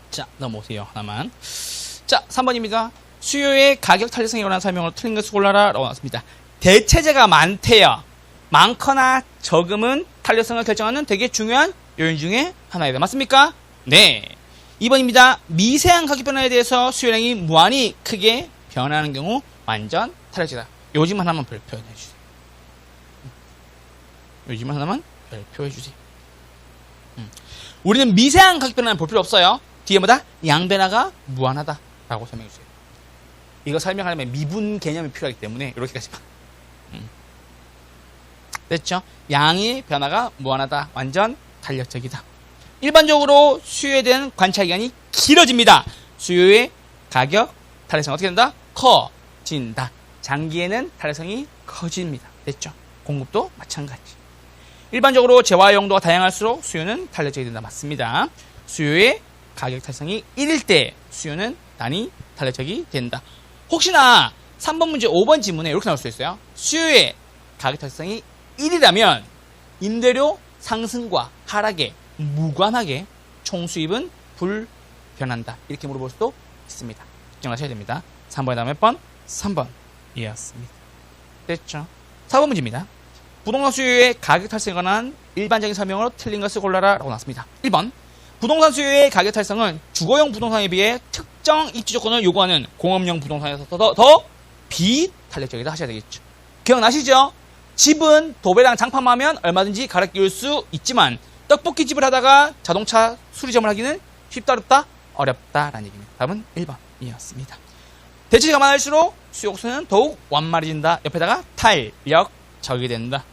자, 넘어오세요. 하나만. 자, 3번입니다. 수요의 가격 탄력성에 관한 설명으로 틀린 것을 골라라 라고 나왔습니다. 대체재가 많대요. 많거나 적음은 탄력성을 결정하는 되게 중요한 요인 중에 하나이다. 맞습니까? 네. 2번입니다. 미세한 가격 변화에 대해서 수요량이 무한히 크게 변하는 경우 완전 탄력적이다. 요지만 하나만 별표해 주세요. 요지만 하나만 별표해 주세요. 우리는 미세한 가격 변화는 볼 필요 없어요. 뒤에 뭐다? 양 변화가 무한하다 라고 설명해 주세요. 이거 설명하려면 미분 개념이 필요하기 때문에 이렇게까지만. 됐죠? 양의 변화가 무한하다. 완전 탄력적이다. 일반적으로 수요에 대한 관찰 기간이 길어집니다. 수요의 가격 탄력성이 어떻게 된다? 커진다. 장기에는 탄력성이 커집니다. 됐죠? 공급도 마찬가지. 일반적으로 재화 용도가 다양할수록 수요는 탄력적이 된다. 맞습니다. 수요의 가격 탄력성이 1일 때 수요는 단위 탄력적이 된다. 혹시나 3번 문제 5번 지문에 이렇게 나올 수 있어요. 수요의 가격 탄력성이 1이라면 임대료 상승과 하락에 무관하게 총수입은 불변한다. 이렇게 물어볼 수도 있습니다. 걱정하셔야 됩니다. 3번에 다음 몇 번? 3번 이었습니다. 됐죠? 4번 문제입니다. 부동산 수요의 가격 탈성에 관한 일반적인 설명으로 틀린 것을 골라라 라고 나왔습니다. 1번. 부동산 수요의 가격 탈성은 주거용 부동산에 비해 특정 입지 조건을 요구하는 공업용 부동산에서 더 비탄력적이다 하셔야 되겠죠. 기억나시죠? 집은 도배랑 장판만 하면 얼마든지 갈아 끼울 수 있지만 떡볶이집을 하다가 자동차 수리점을 하기는 쉽다 어렵다? 어렵다라는 얘기입니다. 답은 1번이었습니다. 대체재가 많을수록 수요곡선은 더욱 완만해진다. 옆에다가 탄력적이 된다.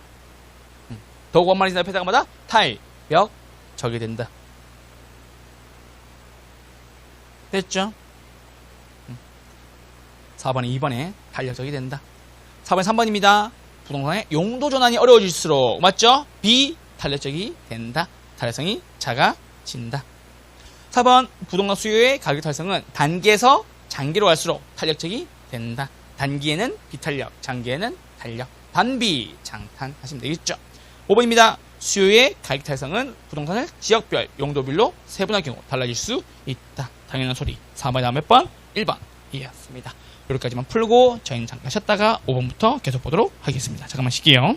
더욱 완만해진다. 옆에다가 뭐다? 탄력적이 된다. 됐죠? 4번에 2번에 탄력적이 된다. 4번 3번입니다. 부동산의 용도 전환이 어려워질수록 맞죠? 비탄력적이 된다. 탄력성이 작아진다. 4번 부동산 수요의 가격 탄력성은 단기에서 장기로 갈수록 탄력적이 된다. 단기에는 비탄력, 장기에는 탄력. 단비 장탄 하시면 되겠죠. 5번입니다. 수요의 가격 탄력성은 부동산을 지역별, 용도별로 세분할 경우 달라질 수 있다. 당연한 소리. 4번에 다음 몇 번? 1번 이었습니다. 여기까지만 풀고 저희는 잠깐 쉬었다가 5번부터 계속 보도록 하겠습니다. 잠깐만 쉴게요.